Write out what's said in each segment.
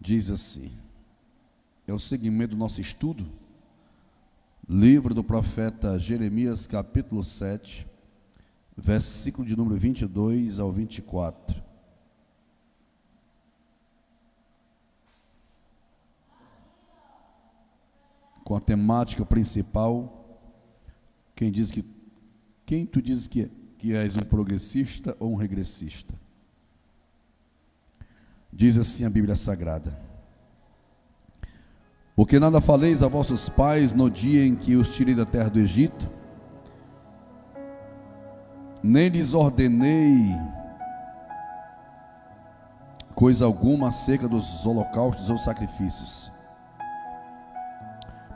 diz assim, é o segmento do nosso estudo, livro do profeta Jeremias, capítulo 7, versículo de número 22 ao 24. Com a temática principal, quem tu dizes que és um progressista ou um regressista? Diz assim a Bíblia Sagrada: porque nada faleis a vossos pais no dia em que os tirei da terra do Egito, nem lhes ordenei coisa alguma acerca dos holocaustos ou sacrifícios.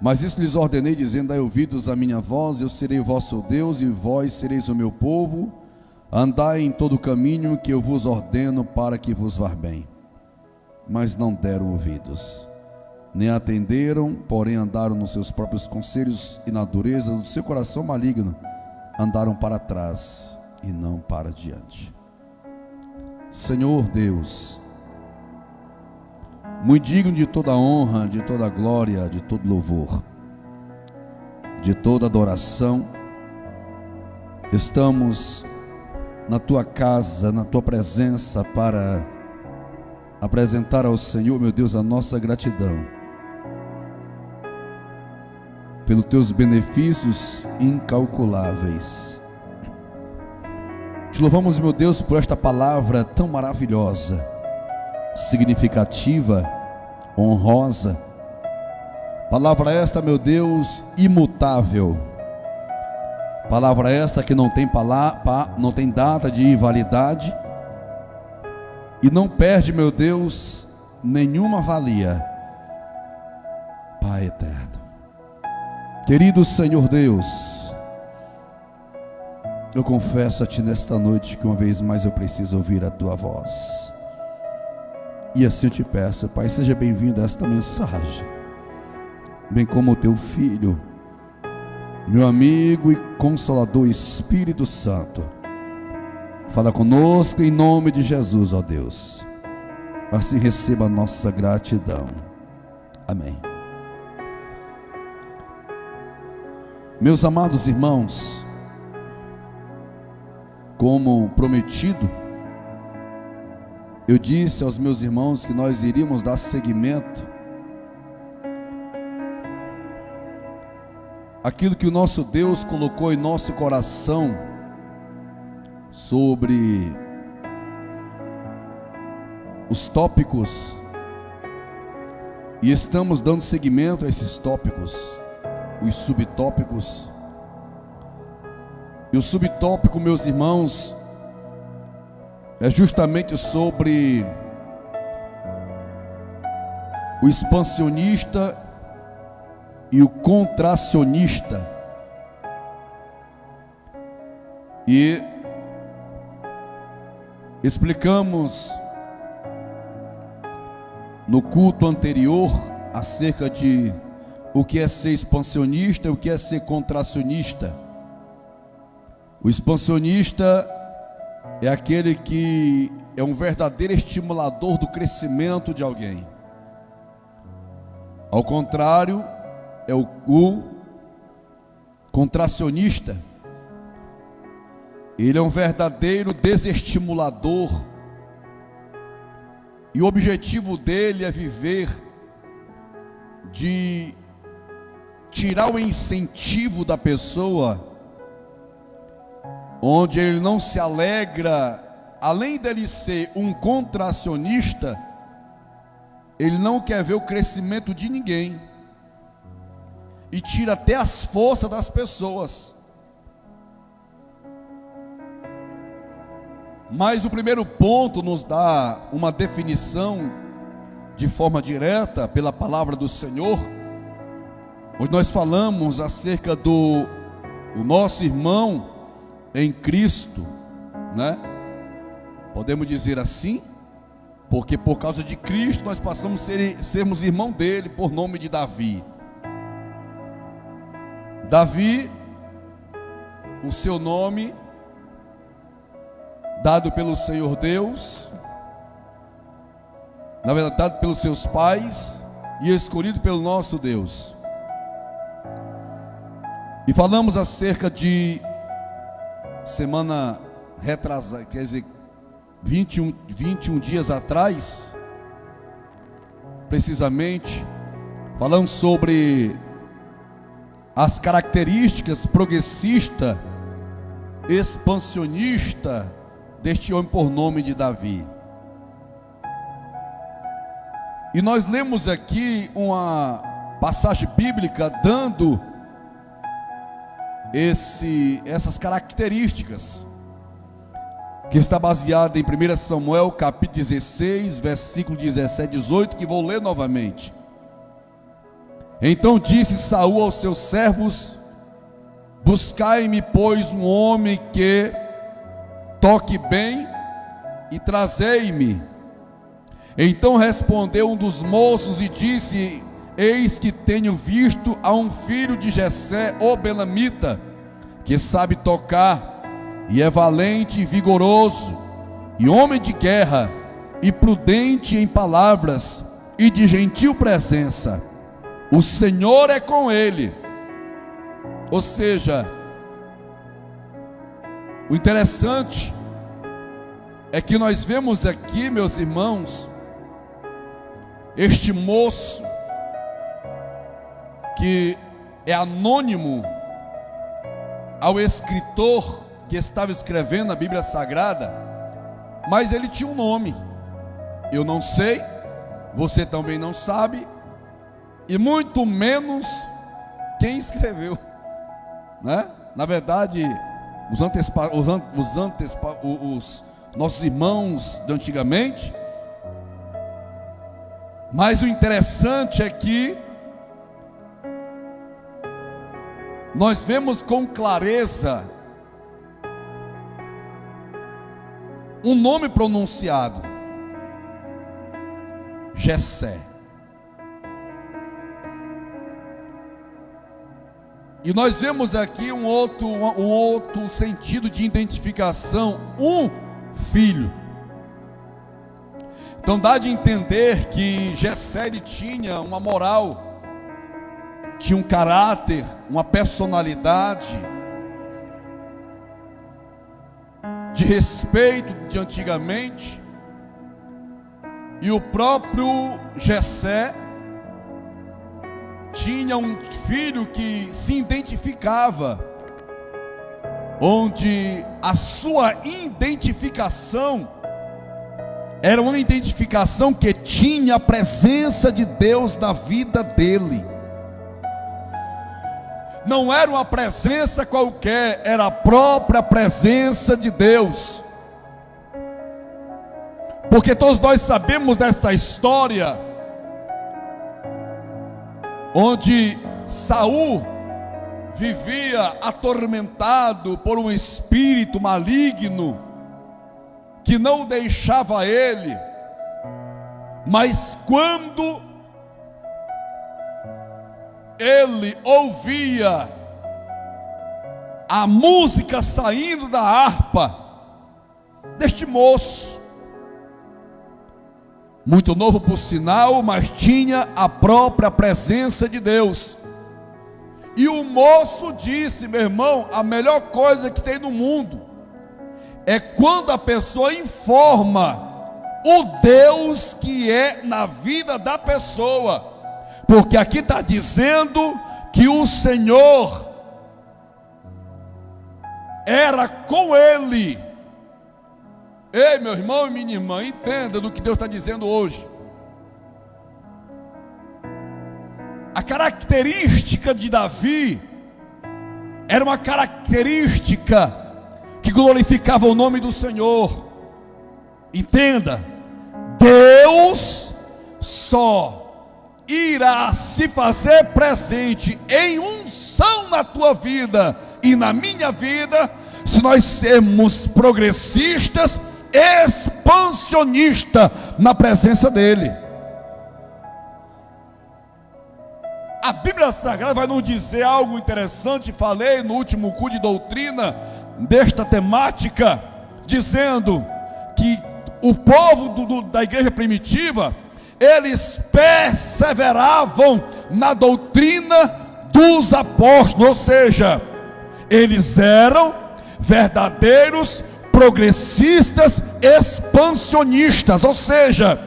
Mas isso lhes ordenei, dizendo: dai ouvidos à minha voz, eu serei o vosso Deus, e vós sereis o meu povo. Andai em todo o caminho que eu vos ordeno, para que vos vá bem. Mas não deram ouvidos, nem atenderam, porém andaram nos seus próprios conselhos, e na dureza do seu coração maligno andaram para trás e não para diante. Senhor Deus, muito digno de toda honra, de toda glória, de todo louvor, de toda adoração, estamos na tua casa, na tua presença, para apresentar ao Senhor, meu Deus, a nossa gratidão pelos teus benefícios incalculáveis. Te louvamos, meu Deus, por esta palavra tão maravilhosa, significativa, honrosa. Palavra esta, meu Deus, imutável. Palavra esta que não tem data de validade e não perde, meu Deus, nenhuma valia. Pai eterno, querido Senhor Deus, eu confesso a Ti nesta noite que uma vez mais eu preciso ouvir a Tua voz. E assim eu te peço, Pai, seja bem-vindo a esta mensagem, bem como o Teu Filho, meu amigo e consolador Espírito Santo. Fala conosco em nome de Jesus, ó Deus. Assim receba a nossa gratidão. Amém. Meus amados irmãos, como prometido, eu disse aos meus irmãos que nós iríamos dar seguimento àquilo que o nosso Deus colocou em nosso coração sobre os tópicos, e estamos dando seguimento a esses tópicos, os subtópicos. E o subtópico, meus irmãos, é justamente sobre o expansionista e o contracionista. E explicamos no culto anterior acerca de o que é ser expansionista e o que é ser contracionista. O expansionista é aquele que é um verdadeiro estimulador do crescimento de alguém. Ao contrário, é o contracionista. Ele é um verdadeiro desestimulador. E o objetivo dele é viver de tirar o incentivo da pessoa, onde ele não se alegra, além dele ser um contracionista, ele não quer ver o crescimento de ninguém, e tira até as forças das pessoas. Mas o primeiro ponto nos dá uma definição de forma direta pela palavra do Senhor, onde nós falamos acerca do nosso irmão em Cristo, né? Podemos dizer assim, porque por causa de Cristo nós passamos a sermos irmão dele, por nome de Davi. Davi, o seu nome dado pelo Senhor Deus, na verdade pelos seus pais e escolhido pelo nosso Deus. E falamos acerca de semana retrasada, quer dizer, 21 dias atrás, precisamente, falamos sobre as características progressista, expansionista deste homem por nome de Davi. E nós lemos aqui uma passagem bíblica dando essas características, que está baseada em 1 Samuel capítulo 16, versículo 17 e 18, que vou ler novamente. Então disse Saul aos seus servos: buscai-me, pois, um homem que toque bem e trazei-me. Então respondeu um dos moços e disse: eis que tenho visto a um filho de Jessé, o belamita, que sabe tocar, e é valente e vigoroso, e homem de guerra, e prudente em palavras, e de gentil presença. O Senhor é com ele. Ou seja, o interessante é que nós vemos aqui, meus irmãos, este moço, que é anônimo ao escritor que estava escrevendo a Bíblia Sagrada, mas ele tinha um nome. Eu não sei, você também não sabe, e muito menos quem escreveu, né? Na verdade, os nossos irmãos de antigamente. Mas o interessante é que nós vemos com clareza um nome pronunciado: Jessé. E nós vemos aqui um outro sentido de identificação: um filho. Então dá de entender que Jessé tinha uma moral, tinha um caráter, uma personalidade de respeito de antigamente. E o próprio Jessé tinha um filho que se identificava, onde a sua identificação era uma identificação que tinha a presença de Deus na vida dele. Não era uma presença qualquer, era a própria presença de Deus. Porque todos nós sabemos dessa história, onde Saul vivia atormentado por um espírito maligno, que não deixava ele. Mas quando ele ouvia a música saindo da harpa deste moço, muito novo por sinal, mas tinha a própria presença de Deus, e o moço disse: meu irmão, a melhor coisa que tem no mundo é quando a pessoa informa o Deus que é na vida da pessoa, porque aqui está dizendo que o Senhor era com ele. Ei, meu irmão e minha irmã, entenda do que Deus está dizendo hoje. A característica de Davi era uma característica que glorificava o nome do Senhor. Entenda, Deus só irá se fazer presente em unção na tua vida e na minha vida, se nós sermos progressistas, expansionistas na presença dele. A Bíblia Sagrada vai nos dizer algo interessante. Falei no último culto de doutrina desta temática, dizendo que o povo da igreja primitiva eles perseveravam na doutrina dos apóstolos, ou seja, eles eram verdadeiros progressistas expansionistas, ou seja,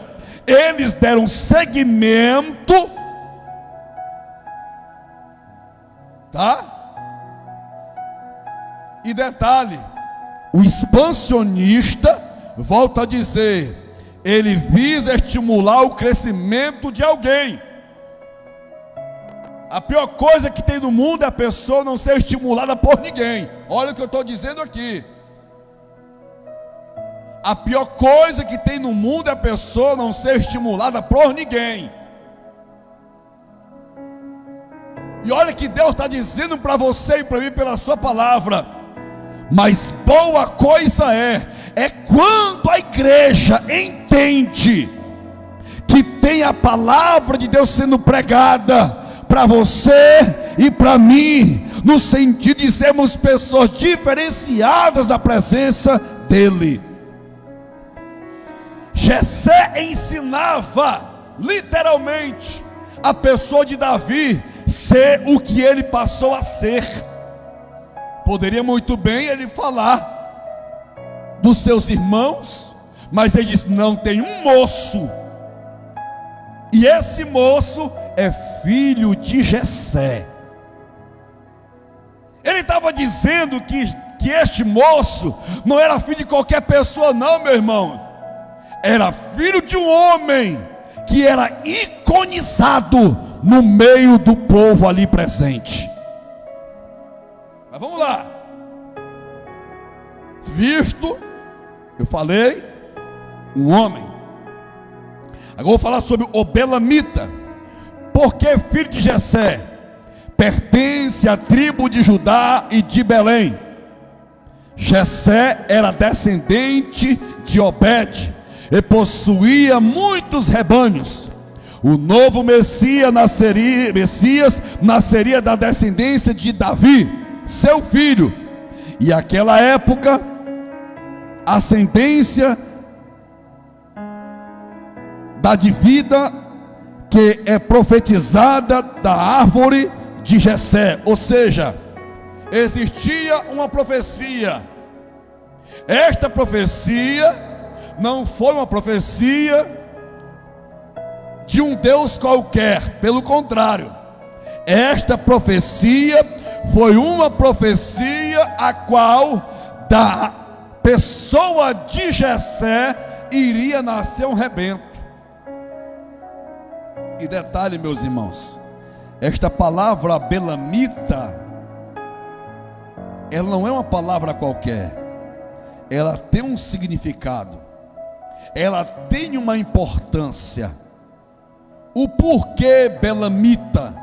eles deram seguimento, tá? E detalhe, o expansionista, volta a dizer, ele visa estimular o crescimento de alguém. A pior coisa que tem no mundo é a pessoa não ser estimulada por ninguém. Olha o que eu estou dizendo aqui. A pior coisa que tem no mundo é a pessoa não ser estimulada por ninguém. E olha que Deus está dizendo para você e para mim pela sua palavra. Mas boa coisa é quando a igreja entende que tem a palavra de Deus sendo pregada para você e para mim, no sentido de sermos pessoas diferenciadas da presença dEle. Jessé ensinava literalmente a pessoa de Davi ser o que ele passou a ser. Poderia muito bem ele falar dos seus irmãos, mas ele disse: não, tem um moço, e esse moço é filho de Jessé. Ele estava dizendo que este moço não era filho de qualquer pessoa, não, meu irmão. Era filho de um homem que era iconizado no meio do povo ali presente. Mas vamos lá. Visto, eu falei, um homem. Agora vou falar sobre o Belamita. Porque filho de Jessé, pertence à tribo de Judá e de Belém. Jessé era descendente de Obed e possuía muitos rebanhos. O novo Messias nasceria da descendência de Davi, seu filho. E naquela época, a ascendência da vida que é profetizada da árvore de Jessé, ou seja, existia uma profecia. Esta profecia não foi uma profecia de um Deus qualquer, pelo contrário, esta profecia foi uma profecia a qual da pessoa de Jessé iria nascer um rebento. E detalhe, meus irmãos, esta palavra belamita, ela não é uma palavra qualquer, ela tem um significado, ela tem uma importância. O porquê belamita?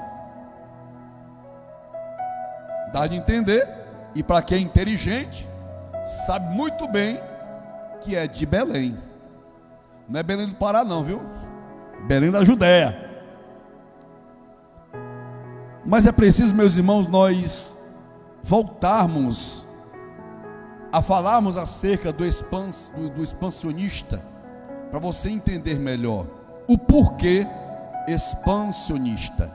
Dá de entender, e para quem é inteligente, sabe muito bem que é de Belém. Não é Belém do Pará não, viu? Belém da Judéia. Mas é preciso, meus irmãos, nós voltarmos a falarmos acerca do expansionista, para você entender melhor o porquê expansionista.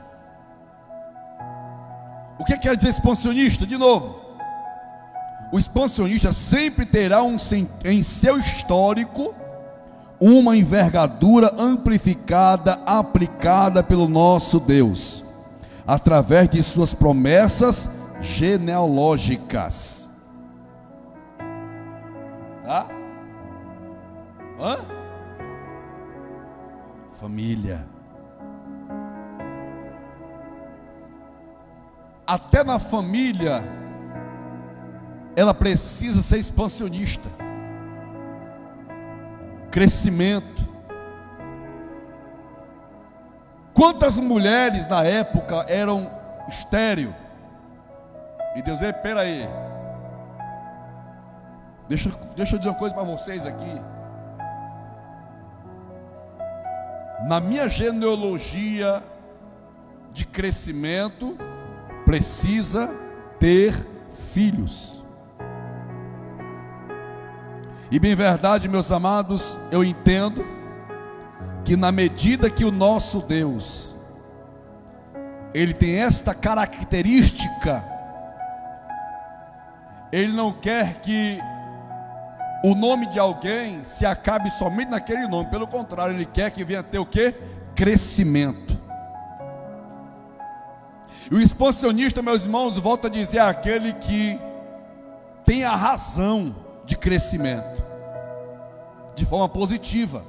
O que quer dizer expansionista? De novo, o expansionista sempre terá em seu histórico uma envergadura amplificada, aplicada pelo nosso Deus, através de suas promessas genealógicas. Tá? Família. Até na família, ela precisa ser expansionista. Crescimento. Quantas mulheres na época eram estéril? E Deus disse: espera aí, deixa eu dizer uma coisa para vocês aqui. Na minha genealogia de crescimento, precisa ter filhos. E bem verdade, meus amados, eu entendo que na medida que o nosso Deus, Ele tem esta característica, Ele não quer que o nome de alguém se acabe somente naquele nome. Pelo contrário, Ele quer que venha ter o quê? Crescimento. E o expansionista, meus irmãos, volta a dizer, é aquele que tem a razão de crescimento, de forma positiva.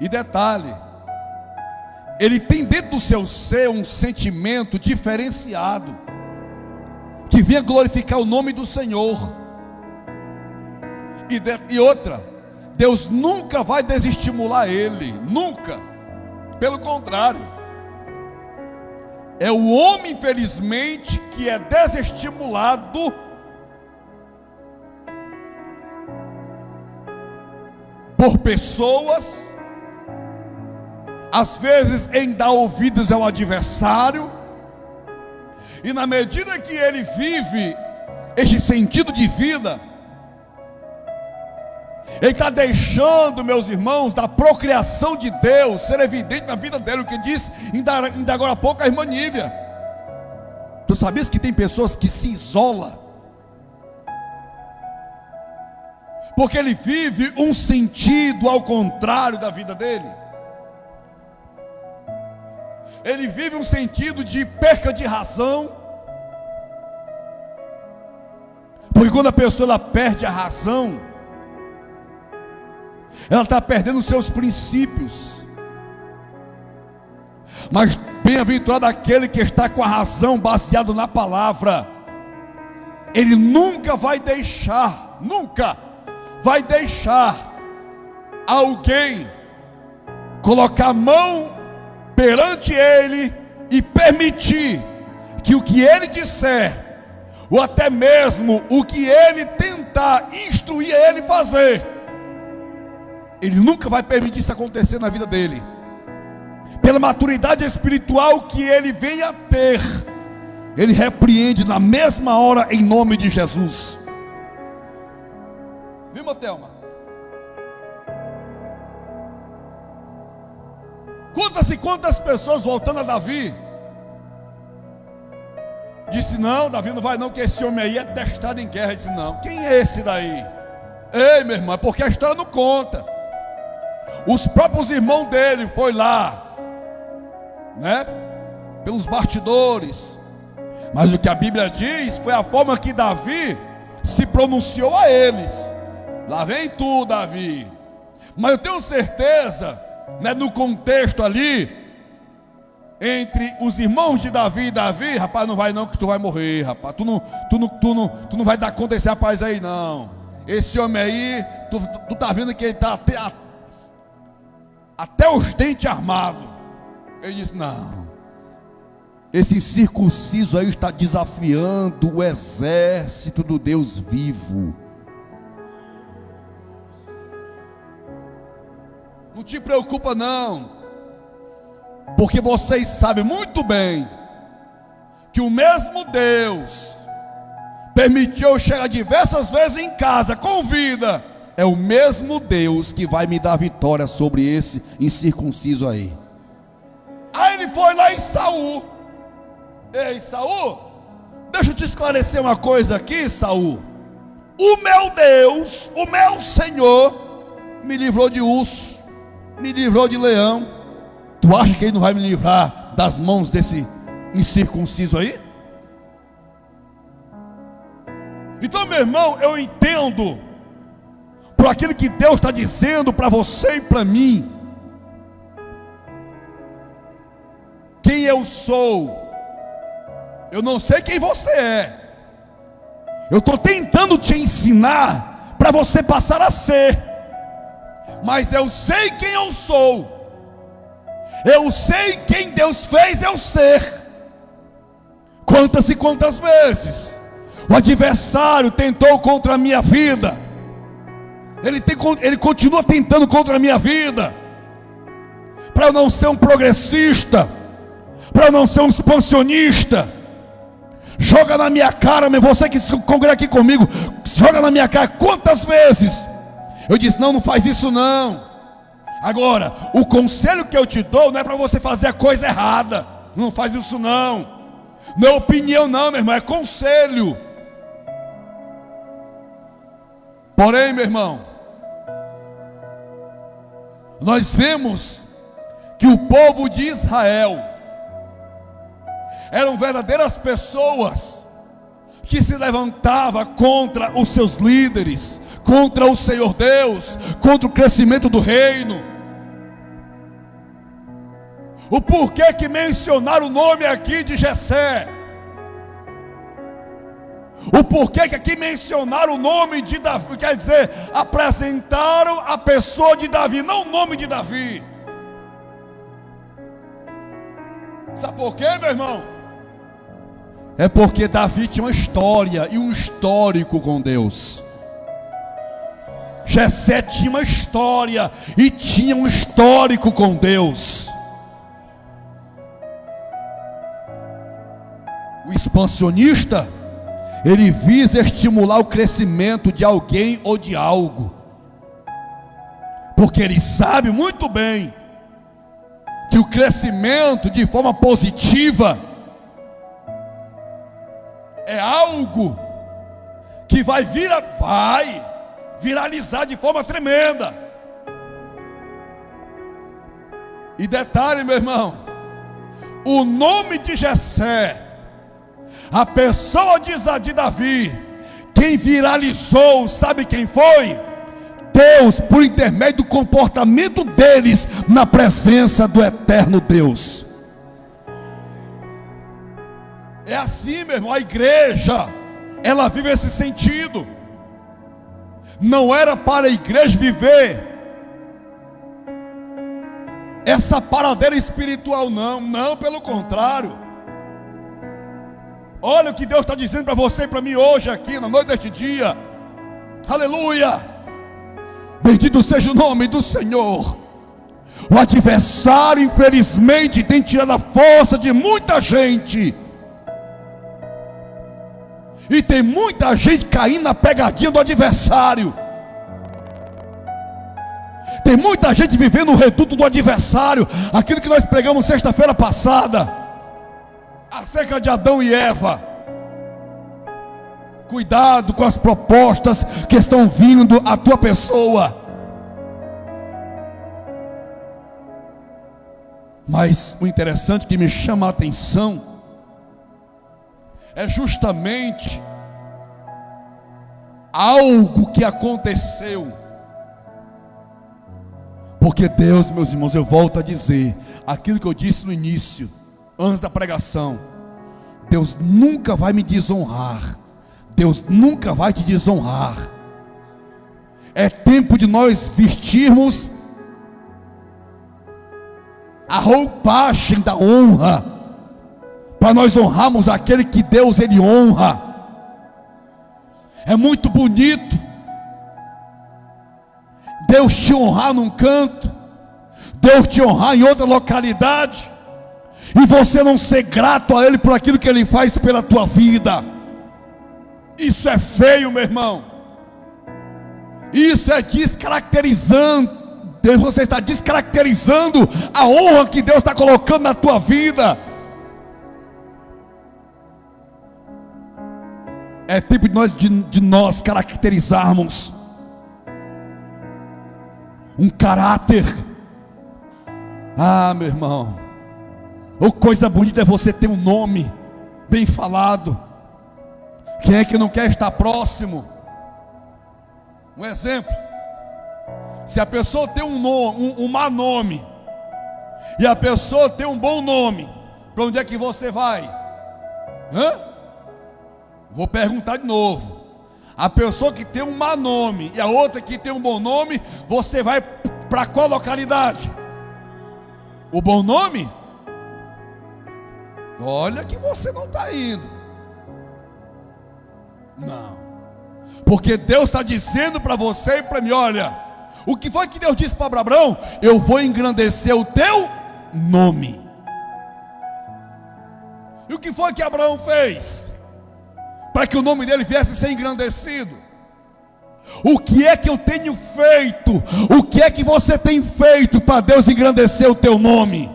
E detalhe, ele tem dentro do seu ser um sentimento diferenciado, que venha glorificar o nome do Senhor. E outra, Deus nunca vai desestimular ele, nunca. Pelo contrário, é o homem, infelizmente, que é desestimulado por pessoas, às vezes em dar ouvidos ao adversário, e na medida que ele vive este sentido de vida, ele está deixando, meus irmãos, da procriação de Deus ser evidente na vida dele. O que diz ainda agora há pouco a irmã Nívia. Tu sabias que tem pessoas que se isolam porque ele vive um sentido ao contrário da vida dele? Ele vive um sentido de perca de razão, porque quando a pessoa ela perde a razão, ela está perdendo os seus princípios. Mas bem-aventurado aquele que está com a razão baseado na palavra. Ele nunca vai deixar alguém colocar a mão perante ele e permitir que o que ele disser, ou até mesmo o que ele tentar instruir a ele fazer, ele nunca vai permitir isso acontecer na vida dele. Pela maturidade espiritual que ele venha a ter, ele repreende na mesma hora em nome de Jesus. Viu, Thelma? Quantas pessoas, voltando a Davi, disse: não, Davi não vai não, que esse homem aí é testado em guerra. Ele disse: não, quem é esse daí? Ei, meu irmão, é porque a história não conta. Os próprios irmãos dele foi lá, né, pelos bastidores. Mas o que a Bíblia diz foi a forma que Davi se pronunciou a eles. Lá vem tu, Davi. Mas eu tenho certeza, né, no contexto ali, entre os irmãos de Davi e Davi: rapaz, não vai não, que tu vai morrer, rapaz. Tu não vai dar conta desse rapaz aí, não. Esse homem aí, tu tá vendo que ele tá até os dentes armados. Ele disse: não, esse incircunciso aí está desafiando o exército do Deus vivo. Não te preocupa não, porque vocês sabem muito bem que o mesmo Deus permitiu eu chegar diversas vezes em casa com vida, é o mesmo Deus que vai me dar vitória sobre esse incircunciso aí. Aí ele foi lá em Saul. Ei, Saul, deixa eu te esclarecer uma coisa aqui, Saul. O meu Deus, o meu Senhor, me livrou de urso, me livrou de leão. Tu acha que ele não vai me livrar das mãos desse incircunciso aí? Então, meu irmão, eu entendo por aquilo que Deus está dizendo para você e para mim. Quem eu sou, eu não sei quem você é. Eu estou tentando te ensinar para você passar a ser. Mas eu sei quem eu sou. Eu sei quem Deus fez eu ser. Quantas e quantas vezes o adversário tentou contra a minha vida. Ele continua tentando contra a minha vida, para eu não ser um progressista, para eu não ser um expansionista. Joga na minha cara, você que se congrega aqui comigo, joga na minha cara quantas vezes Eu disse: não, não faz isso não. Agora, o conselho que eu te dou não é para você fazer a coisa errada. Não faz isso não. Não é opinião não, meu irmão, é conselho. Porém, meu irmão, nós vemos que o povo de Israel eram verdadeiras pessoas que se levantavam contra os seus líderes, contra o Senhor Deus, contra o crescimento do reino. O porquê que mencionaram o nome aqui de Jessé? O porquê que aqui mencionaram o nome de Davi? Quer dizer, apresentaram a pessoa de Davi, não o nome de Davi. Sabe por quê, meu irmão? É porque Davi tinha uma história e um histórico com Deus. Jessé tinha uma história e tinha um histórico com Deus. O expansionista, ele visa estimular o crescimento de alguém ou de algo, porque ele sabe muito bem que o crescimento de forma positiva é algo que vai viralizar de forma tremenda. E detalhe, meu irmão, o nome de Jessé, a pessoa de Davi, quem viralizou, sabe quem foi? Deus, por intermédio do comportamento deles na presença do eterno Deus. É assim, meu irmão, a igreja, ela vive esse sentido. Não era para a igreja viver essa paradeira espiritual, não, pelo contrário. Olha o que Deus está dizendo para você e para mim hoje aqui, na noite deste dia. Aleluia! Bendito seja o nome do Senhor. O adversário, infelizmente, tem tirado a força de muita gente. E tem muita gente caindo na pegadinha do adversário. Tem muita gente vivendo o reduto do adversário. Aquilo que nós pregamos sexta-feira passada, acerca de Adão e Eva. Cuidado com as propostas que estão vindo à tua pessoa. Mas o interessante que me chama a atenção é justamente algo que aconteceu. Porque Deus, meus irmãos, eu volto a dizer aquilo que eu disse no início, antes da pregação: Deus nunca vai me desonrar. Deus nunca vai te desonrar. É tempo de nós vestirmos a roupagem da honra, para nós honrarmos aquele que Deus ele honra. É muito bonito Deus te honrar num canto, Deus te honrar em outra localidade, e você não ser grato a Ele por aquilo que Ele faz pela tua vida. Isso é feio, meu irmão. Isso é descaracterizando. Você está descaracterizando a honra que Deus está colocando na tua vida. É tempo de nós caracterizarmos um caráter. Ah, meu irmão, coisa bonita é você ter um nome bem falado. Quem é que não quer estar próximo? Um exemplo: se a pessoa tem um mau nome e a pessoa tem um bom nome, para onde é que você vai? Vou perguntar de novo. A pessoa que tem um mau nome e a outra que tem um bom nome, você vai para qual localidade? O bom nome? Olha que você não está indo. Não. Porque Deus está dizendo para você e para mim: olha, o que foi que Deus disse para Abraão? Eu vou engrandecer o teu nome. E o que foi que Abraão fez para que o nome dele viesse a ser engrandecido? O que é que eu tenho feito? O que é que você tem feito para Deus engrandecer o teu nome?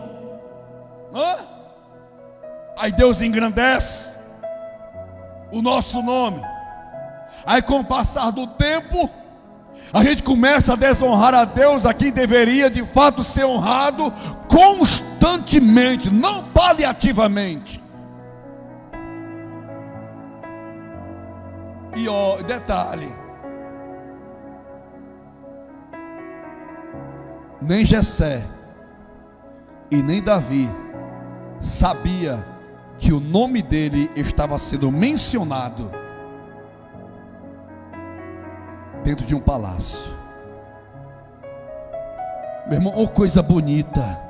Aí Deus engrandece o nosso nome. Aí com o passar do tempo, a gente começa a desonrar a Deus, a quem deveria de fato ser honrado constantemente, não paliativamente. E detalhe, nem Jessé e nem Davi sabia que o nome dele estava sendo mencionado dentro de um palácio. Meu irmão, oh, coisa bonita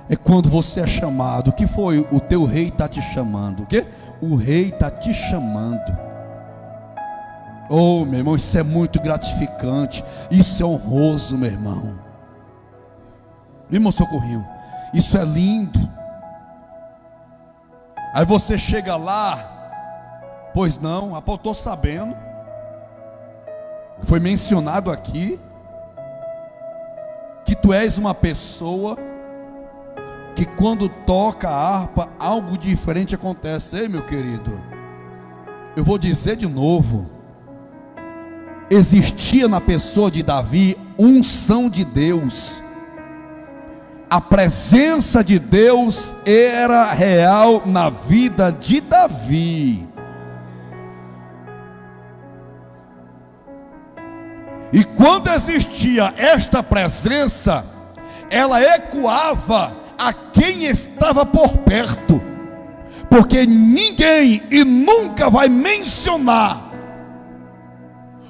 é quando você é chamado. O que foi? O teu rei está te chamando. O quê? O rei está te chamando. Oh, meu irmão, isso é muito gratificante. Isso é honroso, meu irmão. Meu irmão Socorrinho, isso é lindo. Aí você chega lá, pois não, eu estou sabendo, foi mencionado aqui, que tu és uma pessoa que quando toca a harpa, algo diferente acontece. Ei, meu querido, eu vou dizer de novo, existia na pessoa de Davi unção de Deus. A presença de Deus era real na vida de Davi. E quando existia esta presença, ela ecoava a quem estava por perto, porque ninguém e nunca vai mencionar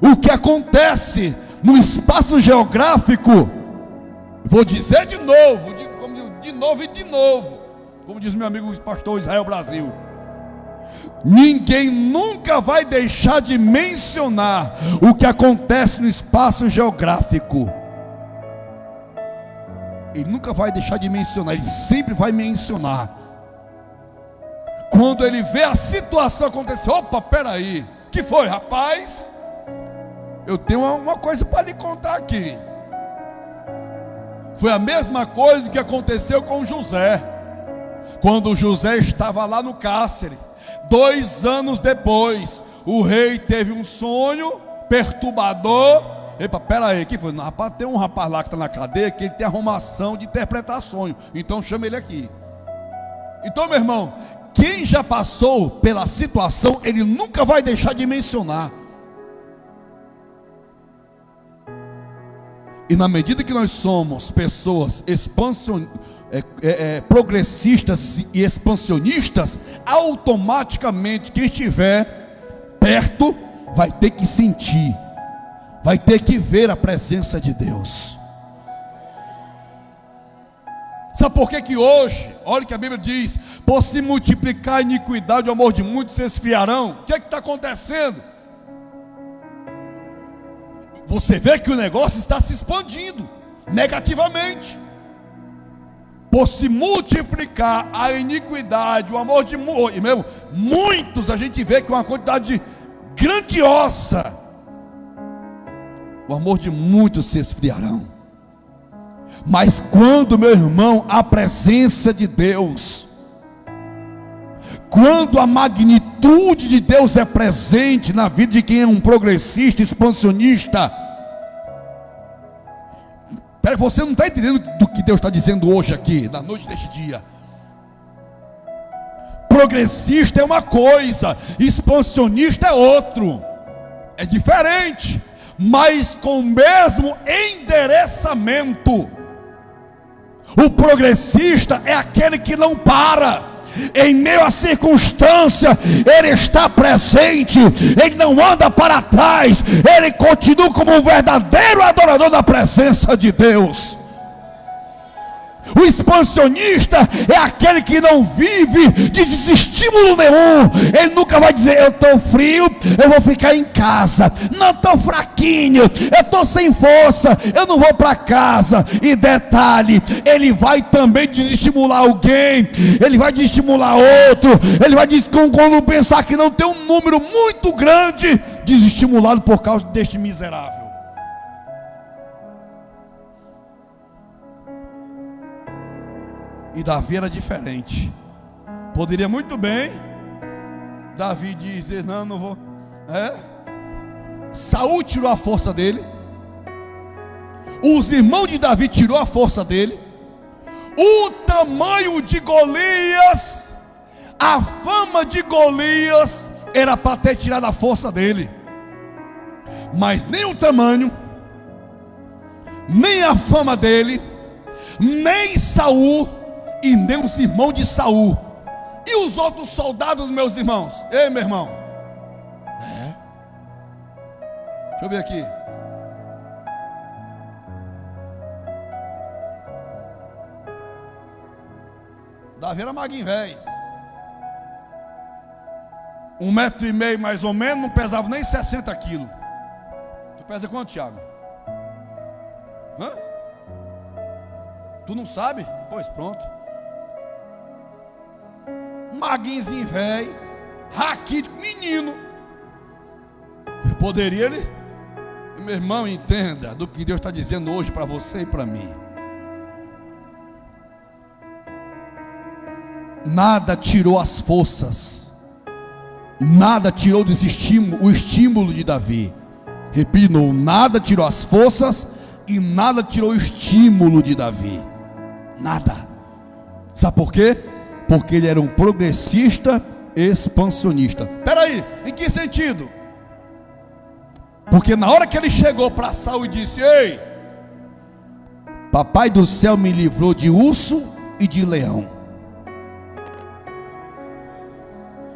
o que acontece no espaço geográfico. Vou dizer de novo, como diz meu amigo pastor Israel Brasil, ninguém nunca vai deixar de mencionar o que acontece no espaço geográfico. Ele nunca vai deixar de mencionar, ele sempre vai mencionar. Quando ele vê a situação acontecer, opa, peraí, que foi, rapaz? Eu tenho uma coisa para lhe contar aqui. Foi a mesma coisa que aconteceu com José. Quando José estava lá no cárcere, 2 anos depois, o rei teve um sonho perturbador. Epa, peraí, que foi? Rapaz, tem um rapaz lá que está na cadeia, que ele tem arrumação de interpretar sonho, então chama ele aqui. Então, meu irmão, quem já passou pela situação, ele nunca vai deixar de mencionar. E na medida que nós somos pessoas progressistas e expansionistas, automaticamente quem estiver perto vai ter que sentir, vai ter que ver a presença de Deus. Sabe por que hoje, olha o que a Bíblia diz: por se multiplicar a iniquidade, o amor de muitos se esfriarão. O que está acontecendo? Você vê que o negócio está se expandindo negativamente. Por se multiplicar a iniquidade, o amor de muitos, e mesmo muitos, a gente vê que é uma quantidade grandiosa. O amor de muitos se esfriarão. Mas quando, meu irmão, a presença de Deus, quando a magnitude de Deus é presente na vida de quem é um progressista, expansionista, pera, você não está entendendo do que Deus está dizendo hoje aqui, na noite deste dia. Progressista é uma coisa, expansionista é outro, é diferente, mas com o mesmo endereçamento. O progressista é aquele que não para. Em meio à circunstância, ele está presente, ele não anda para trás, ele continua como um verdadeiro adorador da presença de Deus. O expansionista é aquele que não vive de desestímulo nenhum. Ele nunca vai dizer: eu estou frio, eu vou ficar em casa. Não, estou fraquinho, eu estou sem força, eu não vou para casa. E detalhe, ele vai também desestimular alguém, ele vai desestimular outro, ele vai quando pensar que não tem um número muito grande, desestimulado por causa deste miserável. E Davi era diferente. Poderia muito bem Davi dizer: não, não vou. Saul tirou a força dele. Os irmãos de Davi tirou a força dele. O tamanho de Golias, a fama de Golias era para ter tirado a força dele. Mas nem o tamanho, nem a fama dele, nem Saul e nem os irmãos de Saul. E os outros soldados, meus irmãos? Ei, meu irmão. Deixa eu ver aqui. Davi era maguinho velho, 1,5 metro mais ou menos, não pesava nem 60 quilos. Tu pesa quanto, Thiago? Tu não sabe? Pois pronto. Maguinhozinho velho, raquítico, menino. Poderia ele? Meu irmão, entenda do que Deus está dizendo hoje para você e para mim. Nada tirou as forças, nada tirou o estímulo de Davi. Repito, nada tirou as forças e nada tirou o estímulo de Davi. Nada. Sabe por quê? Porque ele era um progressista expansionista. Espera aí, em que sentido? Porque na hora que ele chegou para Saul e disse: ei, papai do céu me livrou de urso e de leão.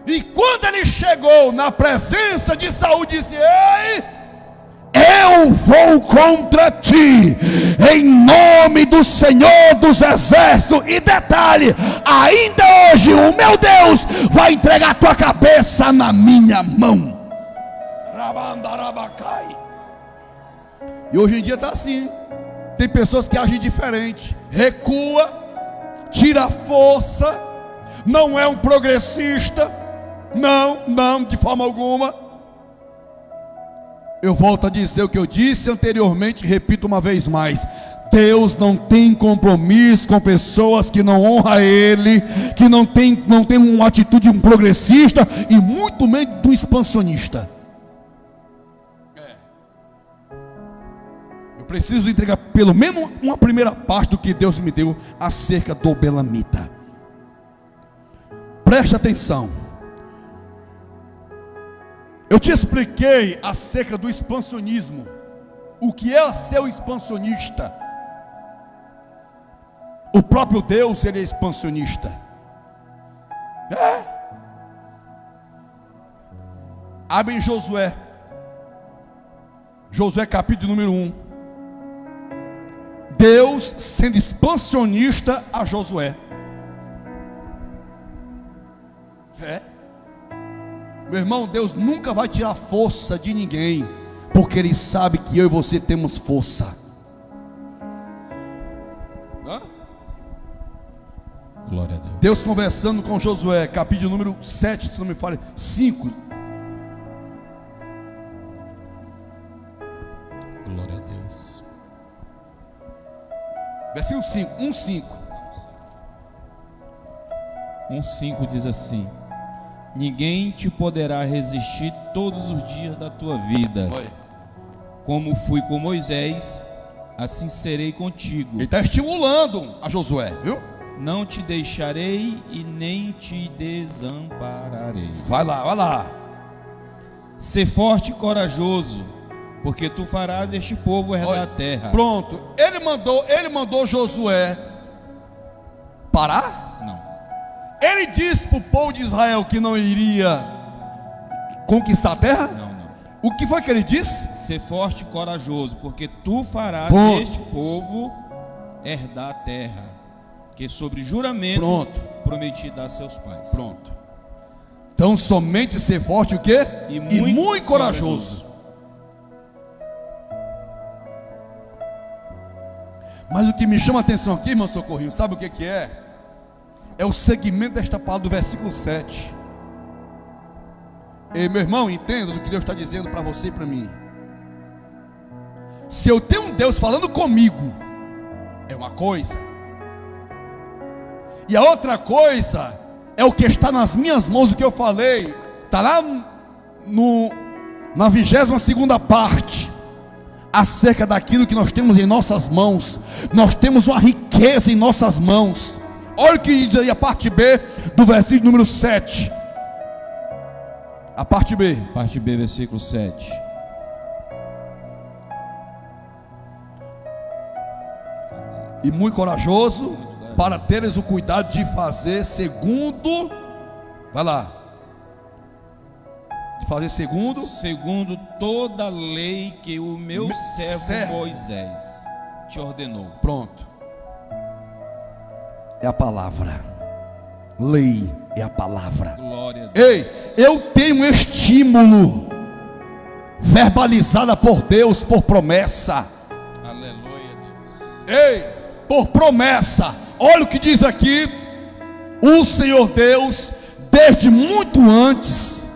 E quando ele chegou na presença de Saul, disse: ei, eu vou contra ti, em nome do Senhor dos Exércitos. E detalhe, ainda hoje o meu Deus vai entregar a tua cabeça na minha mão. E hoje em dia está assim. Tem pessoas que agem diferente, recua, tira a força, não é um progressista. Não, de forma alguma. Eu volto a dizer o que eu disse anteriormente e repito uma vez mais: Deus não tem compromisso com pessoas que não honram Ele, que não tem uma atitude de um progressista e muito menos de um expansionista. Eu preciso entregar pelo menos uma primeira parte do que Deus me deu acerca do belamita. Preste atenção. Eu te expliquei acerca do expansionismo. O que é ser o expansionista? O próprio Deus, ele é expansionista. Abre em Josué. Josué capítulo número 1. Deus sendo expansionista a Josué. Meu irmão, Deus nunca vai tirar força de ninguém, porque Ele sabe que eu e você temos força. Glória a Deus. Deus conversando com Josué, capítulo número 7, se não me falha, 5. Glória a Deus. Versículo 5, 1:5. 1:5 diz assim: ninguém te poderá resistir todos os dias da tua vida. Oi. Como fui com Moisés, assim serei contigo. Ele está estimulando a Josué, viu? Não te deixarei e nem te desampararei. Vai lá. Ser forte e corajoso, porque tu farás este povo herdar a terra. Pronto, ele mandou Josué parar? Não. Ele disse para o povo de Israel que não iria conquistar a terra? Não. O que foi que ele disse? Ser forte e corajoso, porque tu farás este povo herdar a terra, que sobre juramento prometi dar a seus pais. Pronto. Então somente ser forte o quê? E muito corajoso. Mas o que me chama a atenção aqui, irmão Socorrinho, sabe o que é? É o segmento desta palavra do versículo 7. Ei, meu irmão, entenda do que Deus está dizendo para você e para mim. Se eu tenho um Deus falando comigo, é uma coisa, e a outra coisa é o que está nas minhas mãos. O que eu falei está lá na 22ª parte, acerca daquilo que nós temos em nossas mãos. Nós temos uma riqueza em nossas mãos. Olha o que diz aí a parte B do versículo número 7. A parte B. Parte B, versículo 7. E muito corajoso, para teres o cuidado de fazer segundo. Vai lá. De fazer segundo toda a lei que o meu servo Moisés te ordenou. Pronto. É a palavra. Lei é a palavra. Glória a Deus. Ei, eu tenho um estímulo verbalizada por Deus, por promessa. Aleluia, Deus. Ei, por promessa. Olha o que diz aqui. O Senhor Deus, desde muito antes,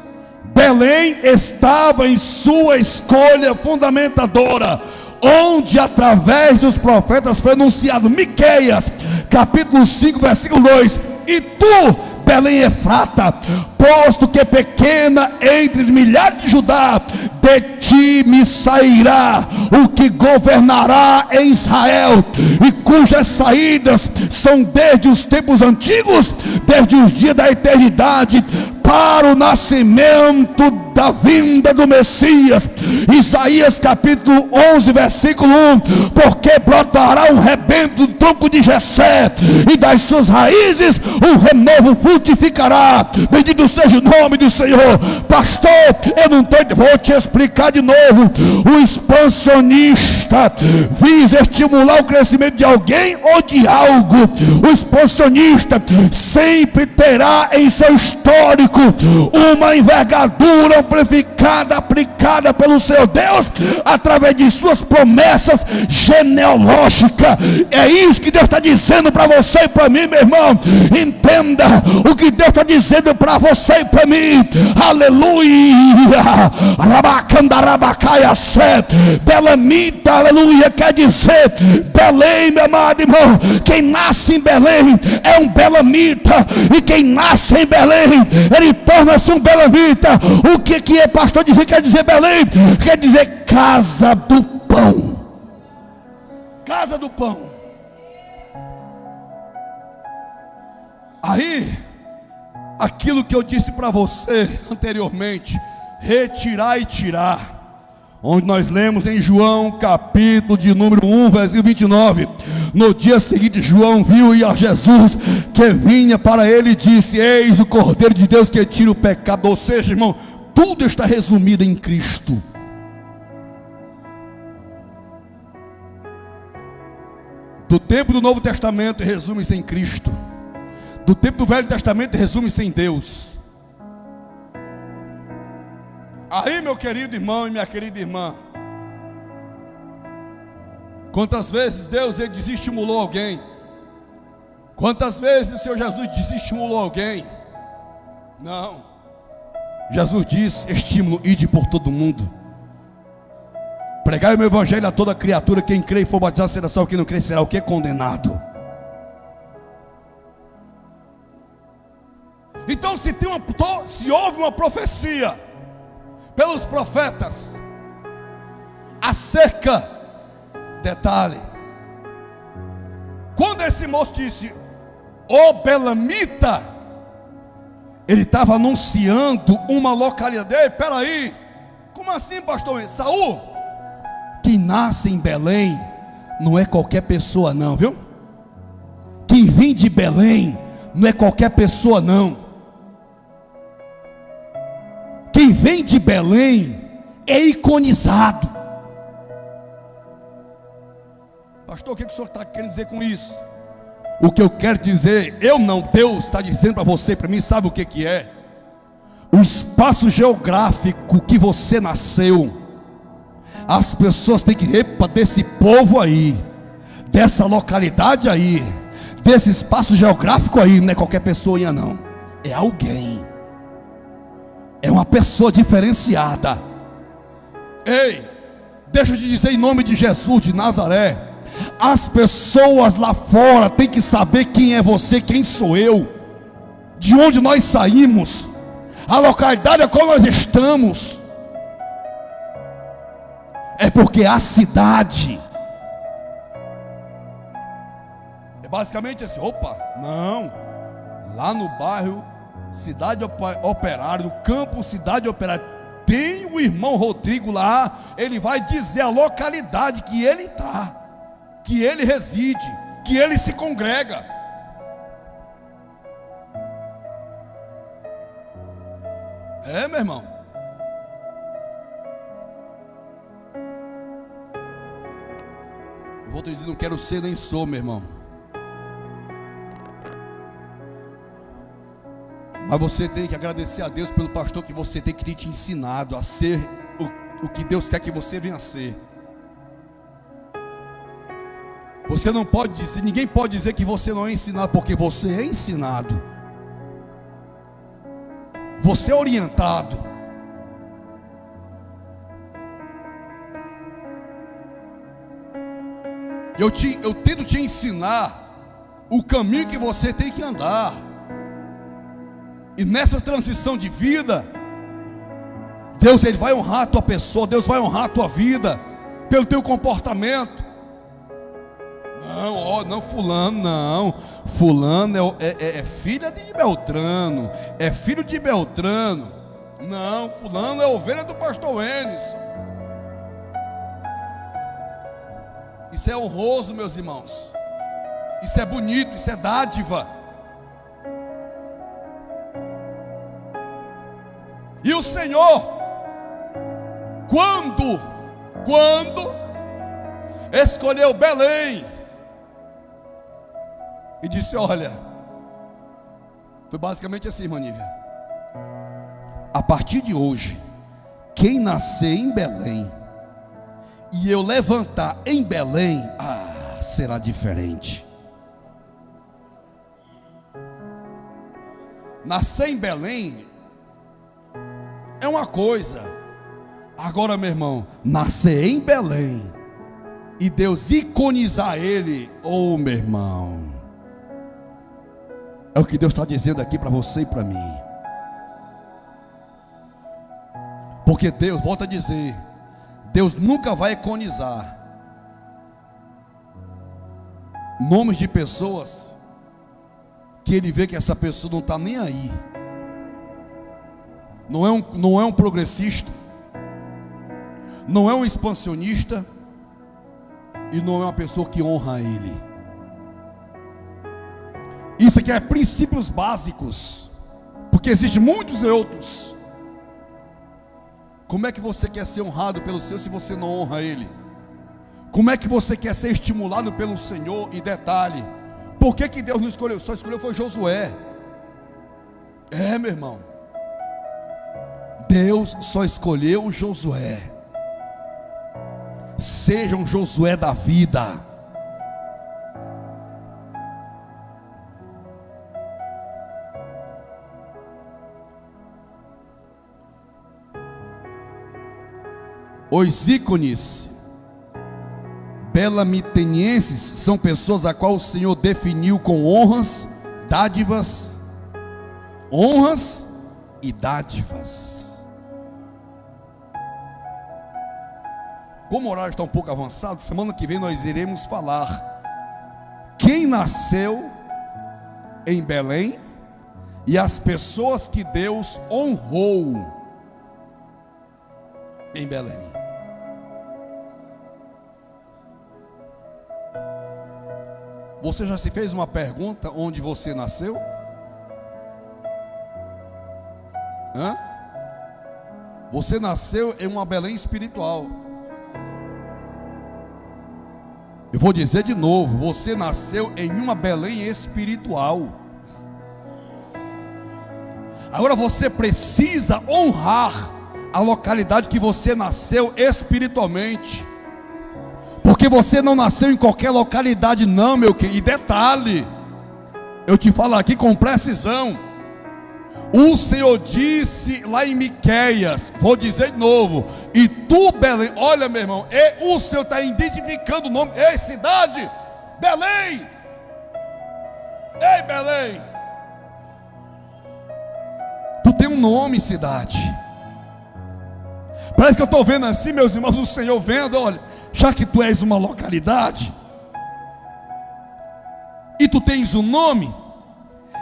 Belém estava em sua escolha fundamentadora, onde através dos profetas foi anunciado. Miqueias, capítulo 5, versículo 2. E tu, Belém Efrata, posto que pequena entre os milhares de Judá, de ti me sairá o que governará em Israel, e cujas saídas são desde os tempos antigos, desde os dias da eternidade, para o nascimento da vinda do Messias. Isaías capítulo 11, versículo 1. Porque brotará um rebento do tronco de Jessé, e das suas raízes um renovo frutificará. Bendito seja o nome do Senhor. Pastor, eu não vou te explicar de novo. O expansionista visa estimular o crescimento de alguém ou de algo. O expansionista sempre terá em seu histórico uma envergadura amplificada, aplicada pelo seu Deus, através de suas promessas genealógicas. É isso que Deus está dizendo para você e para mim, meu irmão. Entenda o que Deus está dizendo para você e para mim. Aleluia. Belemita, aleluia, quer dizer Belém, meu amado irmão. Quem nasce em Belém é um belemita, e quem nasce em Belém, ele torna-se um belemita. O que é, pastor? Quer dizer Belém? Quer dizer casa do pão. Casa do pão. Aí, aquilo que eu disse para você anteriormente, retirar e tirar, onde nós lemos em João capítulo de número 1, versículo 29. No dia seguinte, João viu a Jesus que vinha para ele e disse: eis o Cordeiro de Deus que tira o pecado. Ou seja, irmão, tudo está resumido em Cristo. Do tempo do Novo Testamento resume-se em Cristo. Do tempo do Velho Testamento resume-se em Deus. Aí, meu querido irmão e minha querida irmã, quantas vezes Deus ele desestimulou alguém? Quantas vezes o Senhor Jesus desestimulou alguém? Não. Jesus diz: estímulo, ide por todo mundo, pregai o meu evangelho a toda criatura. Quem crê e for batizado será salvo, quem não crê será o que? Condenado. Então, se houve uma profecia pelos profetas acerca, detalhe, quando esse moço disse o belemita, ele estava anunciando uma localidade. Ei, peraí, como assim, pastor? Saul, quem nasce em Belém não é qualquer pessoa não, viu? Quem vem de Belém não é qualquer pessoa não. Quem vem de Belém é iconizado. Pastor, o que o senhor está querendo dizer com isso? O que eu quero dizer, Deus está dizendo para você, para mim, sabe o que é? O espaço geográfico que você nasceu. As pessoas têm que epa, desse povo aí, dessa localidade aí, desse espaço geográfico aí, não é qualquer pessoa não, é alguém. é uma pessoa diferenciada. Ei, deixa eu te dizer em nome de Jesus de Nazaré, as pessoas lá fora têm que saber quem é você, quem sou eu, de onde nós saímos, a localidade a qual nós estamos. É porque a cidade é basicamente assim, opa, não, lá no bairro Cidade Operária, no campo Cidade Operária, tem o irmão Rodrigo lá, ele vai dizer a localidade que ele está, que ele reside, que ele se congrega. É, meu irmão. Eu vou te dizer, não quero ser nem sou, meu irmão. Mas você tem que agradecer a Deus pelo pastor que você tem, que tem te ensinado a ser o que Deus quer que você venha a ser. Você não pode dizer, ninguém pode dizer que você não é ensinado, porque você é ensinado. Você é orientado. Eu tento te ensinar o caminho que você tem que andar. E nessa transição de vida, Deus, ele vai honrar a tua pessoa, Deus vai honrar a tua vida, pelo teu comportamento. Não, ó, não, fulano, não. Fulano é filha de Beltrano, é filho de Beltrano. Não, fulano é ovelha do pastor Enes. Isso é honroso, meus irmãos. Isso é bonito, isso é dádiva. E o Senhor, quando escolheu Belém, e disse, olha, foi basicamente assim, irmã Nívia, a partir de hoje, quem nascer em Belém, e eu levantar em Belém, será diferente. Nascer em Belém é uma coisa. Agora, meu irmão, nascer em Belém e Deus iconizar ele, meu irmão, é o que Deus está dizendo aqui para você e para mim. Porque Deus, volta a dizer, Deus nunca vai iconizar nomes de pessoas que ele vê que essa pessoa não está nem aí. Não é um progressista, não é um expansionista, e não é uma pessoa que honra ele. Isso aqui é princípios básicos, porque existem muitos outros. Como é que você quer ser honrado pelo Senhor se você não honra ele? Como é que você quer ser estimulado pelo Senhor? E detalhe, por que Deus não escolheu? Só escolheu foi Josué. Meu irmão, Deus só escolheu Josué. Seja um Josué da vida. Os ícones belamitenenses são pessoas a qual o Senhor definiu com honras, dádivas, honras e dádivas. Como o horário está um pouco avançado, semana que vem nós iremos falar quem nasceu em Belém e as pessoas que Deus honrou em Belém. Você já se fez uma pergunta onde você nasceu? Você nasceu em uma Belém espiritual. Eu vou dizer de novo, você nasceu em uma Belém espiritual. Agora você precisa honrar a localidade que você nasceu espiritualmente, porque você não nasceu em qualquer localidade não, meu querido. E detalhe, eu te falo aqui com precisão, O Senhor disse lá em Miqueias, vou dizer de novo, e tu, Belém, olha meu irmão, o Senhor está identificando o nome, ei cidade, Belém, ei Belém, tu tem um nome, cidade. Parece que eu estou vendo assim, meus irmãos, o Senhor vendo, olha, já que tu és uma localidade, e tu tens um nome,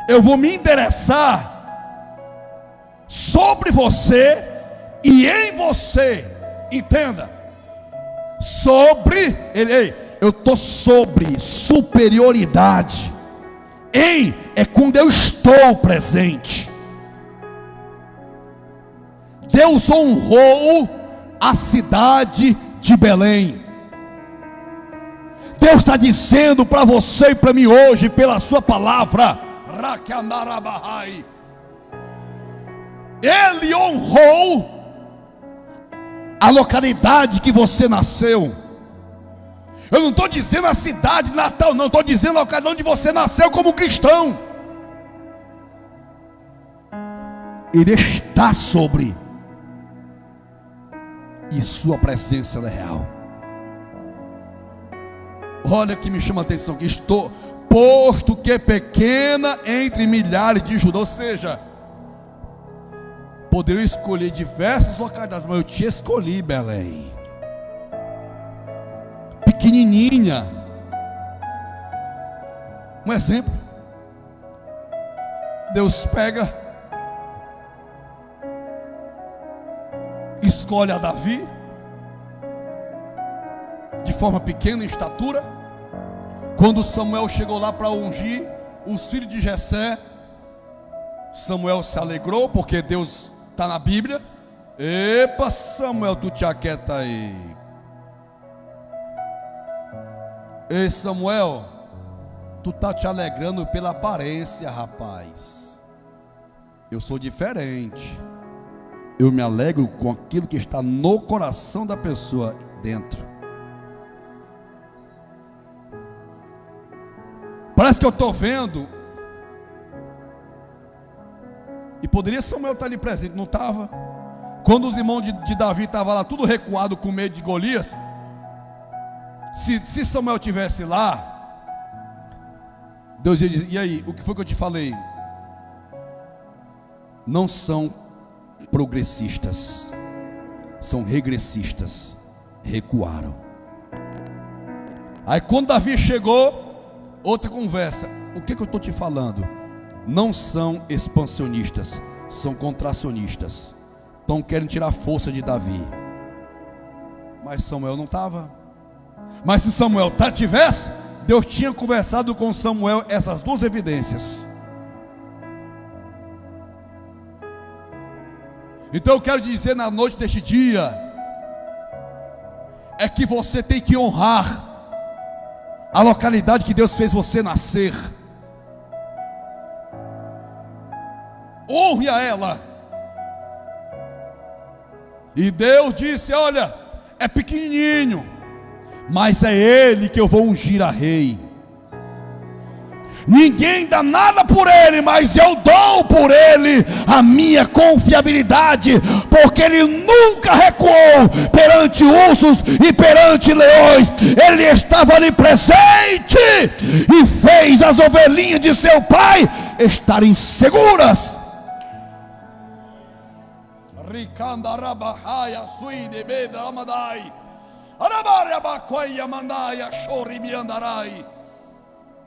eu vou me interessar sobre você e em você, entenda, sobre, eu estou sobre superioridade, em é quando eu estou presente. Deus honrou a cidade de Belém. Deus está dizendo para você e para mim hoje, pela sua palavra, Ele honrou a localidade que você nasceu. Eu não estou dizendo a cidade natal, não, estou dizendo a localidade onde você nasceu como cristão. Ele está sobre, e sua presença é real. Olha que me chama a atenção, que estou, posto que é pequena entre milhares de Judá, ou seja, poderia escolher diversas localidades, mas eu te escolhi, Belém, pequenininha. Um exemplo, Deus pega, escolhe a Davi, de forma pequena em estatura. Quando Samuel chegou lá para ungir os filhos de Jessé, Samuel se alegrou, porque Deus está na Bíblia. Epa, Samuel, tu te aquieta aí. Ei, Samuel, tu tá te alegrando pela aparência, rapaz. Eu sou diferente. Eu me alegro com aquilo que está no coração da pessoa dentro. Parece que eu estou vendo, e poderia Samuel estar ali presente, não estava? Quando os irmãos de Davi estavam lá, tudo recuado com medo de Golias, se Samuel estivesse lá, Deus ia dizer: e aí, o que foi que eu te falei? Não são progressistas, são regressistas, recuaram. Aí quando Davi chegou, outra conversa, o que eu estou te falando? Não são expansionistas, são contracionistas, então querem tirar a força de Davi. Mas Samuel não estava. Mas se Samuel tivesse, Deus tinha conversado com Samuel essas duas evidências. Então eu quero dizer na noite deste dia, é que você tem que honrar a localidade que Deus fez você nascer. Honre a ela. E Deus disse: olha, é pequenininho, mas é Ele que eu vou ungir a rei. Ninguém dá nada por ele, mas eu dou por ele a minha confiabilidade, porque ele nunca recuou perante ursos e perante leões. Ele estava ali presente e fez as ovelhinhas de seu pai estarem seguras.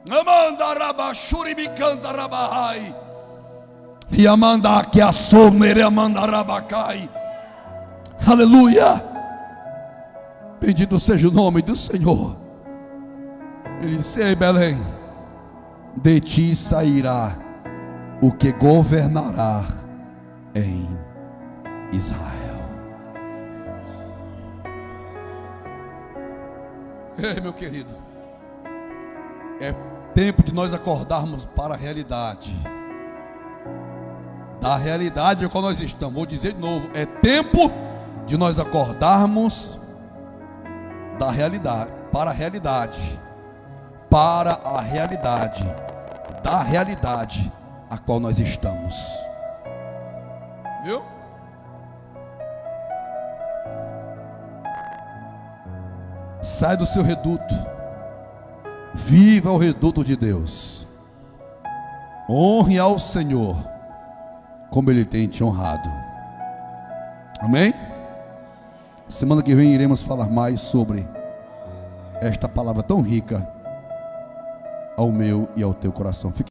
Amanda rabashuri bicanta rabahai. E amanda que assomere amanda rabakai. Aleluia. Bendito seja o nome do Senhor. Ele disse: ei, Belém, de ti sairá o que governará em Israel. Ei, meu querido, é tempo de nós acordarmos para a realidade. Da realidade é qual nós estamos. Vou dizer de novo, é tempo de nós acordarmos da realidade, para a realidade, para a realidade, da realidade a qual nós estamos. Viu? Sai do seu reduto. Viva o reduto de Deus. Honre ao Senhor como Ele tem te honrado. Amém? Semana que vem iremos falar mais sobre esta palavra tão rica ao meu e ao teu coração. Fique